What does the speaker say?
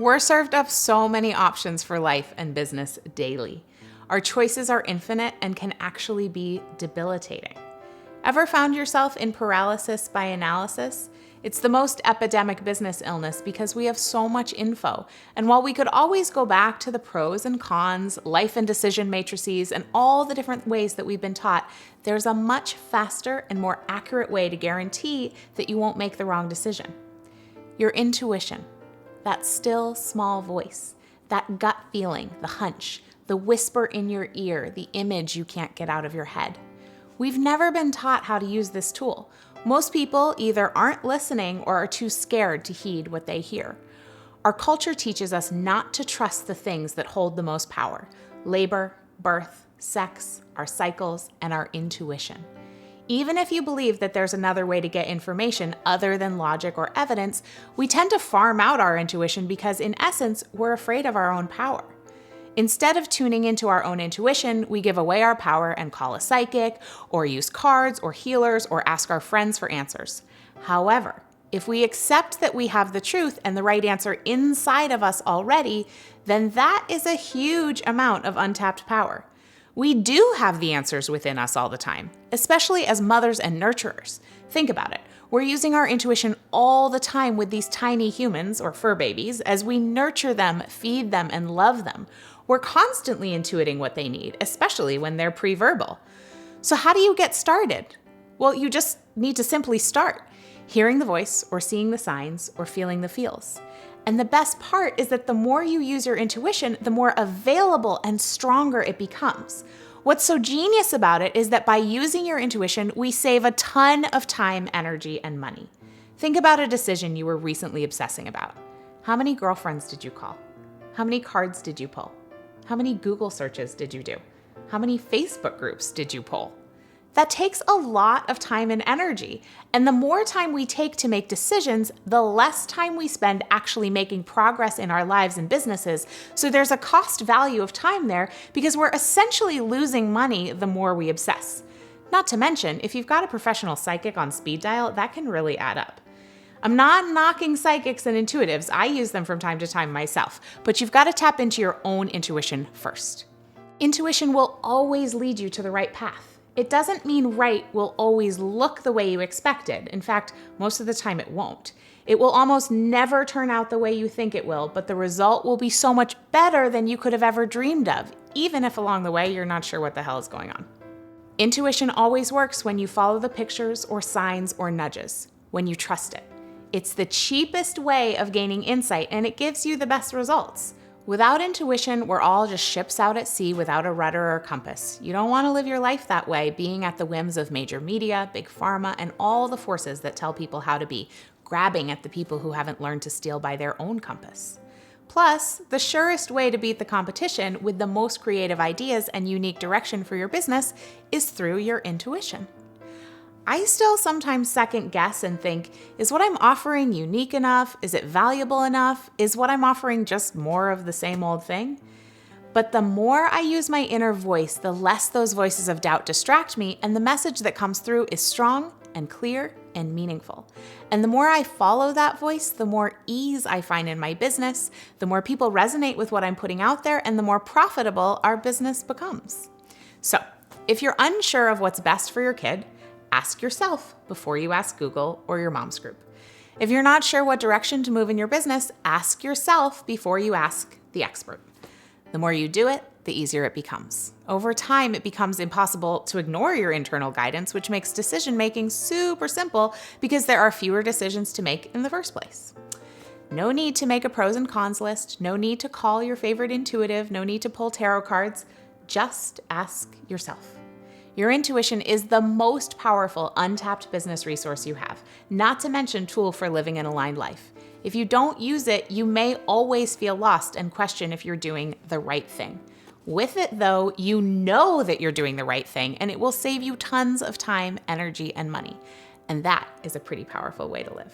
We're served up so many options for life and business daily. Our choices are infinite and can actually be debilitating. Ever found yourself in paralysis by analysis? It's the most epidemic business illness because we have so much info. And while we could always go back to the pros and cons, life and decision matrices, and all the different ways that we've been taught, there's a much faster and more accurate way to guarantee that you won't make the wrong decision. Your intuition, that still small voice, that gut feeling, the hunch, the whisper in your ear, the image you can't get out of your head. We've never been taught how to use this tool. Most people either aren't listening or are too scared to heed what they hear. Our culture teaches us not to trust the things that hold the most power: labor, birth, sex, our cycles, and our intuition. Even if you believe that there's another way to get information other than logic or evidence, we tend to farm out our intuition because, in essence, we're afraid of our own power. Instead of tuning into our own intuition, we give away our power and call a psychic, or use cards or healers, or ask our friends for answers. However, if we accept that we have the truth and the right answer inside of us already, then that is a huge amount of untapped power. We do have the answers within us all the time, especially as mothers and nurturers. Think about it. We're using our intuition all the time with these tiny humans, or fur babies, as we nurture them, feed them, and love them. We're constantly intuiting what they need, especially when they're pre-verbal. So how do you get started? Well, you just need to simply start, hearing the voice, or seeing the signs, or feeling the feels. And the best part is that the more you use your intuition, the more available and stronger it becomes. What's so genius about it is that by using your intuition, we save a ton of time, energy, and money. Think about a decision you were recently obsessing about. How many girlfriends did you call? How many cards did you pull? How many Google searches did you do? How many Facebook groups did you pull? That takes a lot of time and energy. And the more time we take to make decisions, the less time we spend actually making progress in our lives and businesses. So there's a cost value of time there because we're essentially losing money the more we obsess. Not to mention, if you've got a professional psychic on speed dial, that can really add up. I'm not knocking psychics and intuitives. I use them from time to time myself, but you've got to tap into your own intuition first. Intuition will always lead you to the right path. It doesn't mean right will always look the way you expected. In fact, most of the time it won't. It will almost never turn out the way you think it will, but the result will be so much better than you could have ever dreamed of, even if along the way you're not sure what the hell is going on. Intuition always works when you follow the pictures or signs or nudges, when you trust it. It's the cheapest way of gaining insight, and it gives you the best results. Without intuition, we're all just ships out at sea without a rudder or compass. You don't want to live your life that way, being at the whims of major media, big pharma, and all the forces that tell people how to be, grabbing at the people who haven't learned to steal by their own compass. Plus, the surest way to beat the competition with the most creative ideas and unique direction for your business is through your intuition. I still sometimes second guess and think, is what I'm offering unique enough? Is it valuable enough? Is what I'm offering just more of the same old thing? But the more I use my inner voice, the less those voices of doubt distract me, and the message that comes through is strong and clear and meaningful. And the more I follow that voice, the more ease I find in my business, the more people resonate with what I'm putting out there, and the more profitable our business becomes. So, if you're unsure of what's best for your kid, ask yourself before you ask Google or your mom's group. If you're not sure what direction to move in your business, ask yourself before you ask the expert. The more you do it, the easier it becomes. Over time, it becomes impossible to ignore your internal guidance, which makes decision-making super simple because there are fewer decisions to make in the first place. No need to make a pros and cons list, no need to call your favorite intuitive, no need to pull tarot cards. Just ask yourself. Your intuition is the most powerful, untapped business resource you have, not to mention tool for living an aligned life. If you don't use it, you may always feel lost and question if you're doing the right thing. With it, though, you know that you're doing the right thing, and it will save you tons of time, energy, and money. And that is a pretty powerful way to live.